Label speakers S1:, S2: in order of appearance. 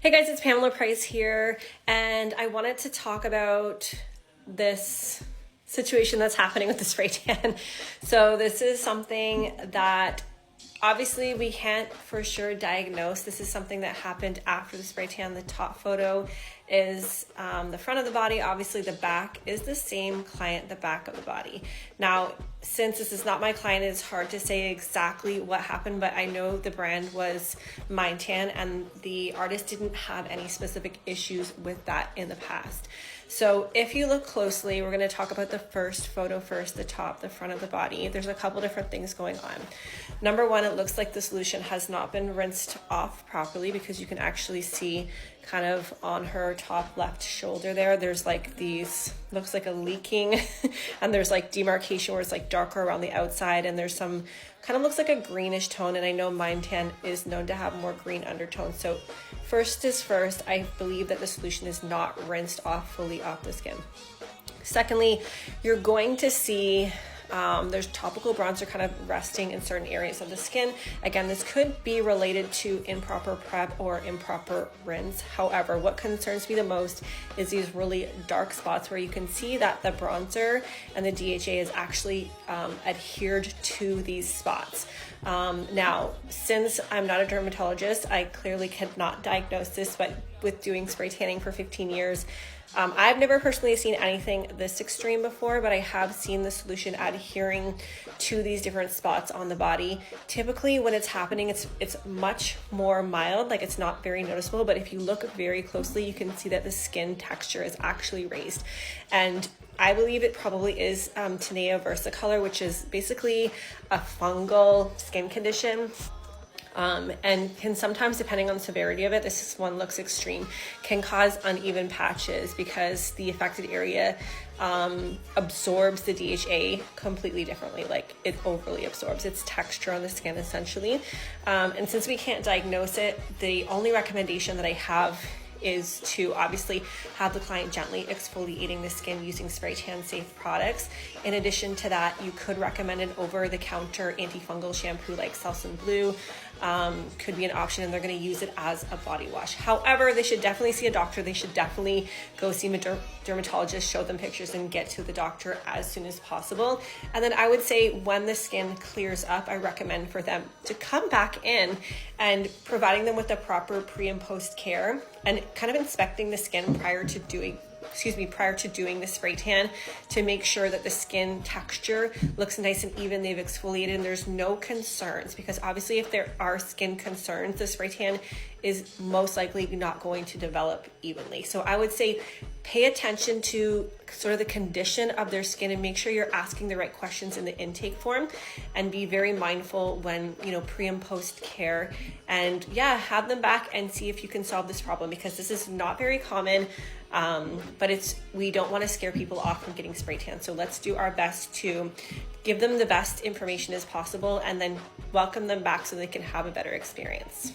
S1: Hey guys, it's Pamela Price here, and I wanted to talk about this situation that's happening with the spray tan. So this is something that obviously we can't for sure diagnose. This is something that happened after the spray tan. The top photo is the front of the body. Obviously the back is the same client, the back of the body. Now, since this is not my client, it's hard to say exactly what happened, but I know the brand was Mind Tan and the artist didn't have any specific issues with that in the past. So if you look closely, we're going to talk about the first photo first, the top, the front of the body. There's a couple different things going on. Number one, it looks like the solution has not been rinsed off properly because you can actually see kind of on her top left shoulder there's like these, looks like a leaking and there's like demarcation where it's like darker around the outside and there's some kind of looks like a greenish tone, and I know Mind Tan is known to have more green undertones. So first is first, I believe that the solution is not rinsed off fully off the skin. Secondly, you're going to see there's topical bronzer kind of resting in certain areas of the skin. Again, this could be related to improper prep or improper rinse. However, what concerns me the most is these really dark spots where you can see that the bronzer and the DHA is actually adhered to these spots. Now, since I'm not a dermatologist, I clearly cannot diagnose this, but with doing spray tanning for 15 years, I've never personally seen anything this extreme before, but I have seen the solution adhering to these different spots on the body. Typically when it's happening, it's much more mild, like it's not very noticeable, but if you look very closely, you can see that the skin texture is actually raised. And I believe it probably is Tinea Versicolor, which is basically a fungal skin condition. And can sometimes, depending on the severity of it, this one looks extreme, can cause uneven patches because the affected area absorbs the DHA completely differently, like it overly absorbs its texture on the skin essentially. And since we can't diagnose it, the only recommendation that I have is to obviously have the client gently exfoliating the skin using spray tan safe products. In addition to that, you could recommend an over-the-counter antifungal shampoo like Selsun Blue. Could be an option, and they're going to use it as a body wash. However, they should definitely see a doctor. They should definitely go see a dermatologist, show them pictures, and get to the doctor as soon as possible. And then I would say when the skin clears up, I recommend for them to come back in and providing them with the proper pre and post care and kind of inspecting the skin prior to doing the spray tan to make sure that the skin texture looks nice and even, they've exfoliated, and there's no concerns, because obviously if there are skin concerns, the spray tan is most likely not going to develop evenly. So I would say pay attention to sort of the condition of their skin and make sure you're asking the right questions in the intake form, and be very mindful when, pre and post care, and have them back and see if you can solve this problem, because this is not very common. But we don't want to scare people off from getting spray tan. So let's do our best to give them the best information as possible and then welcome them back so they can have a better experience.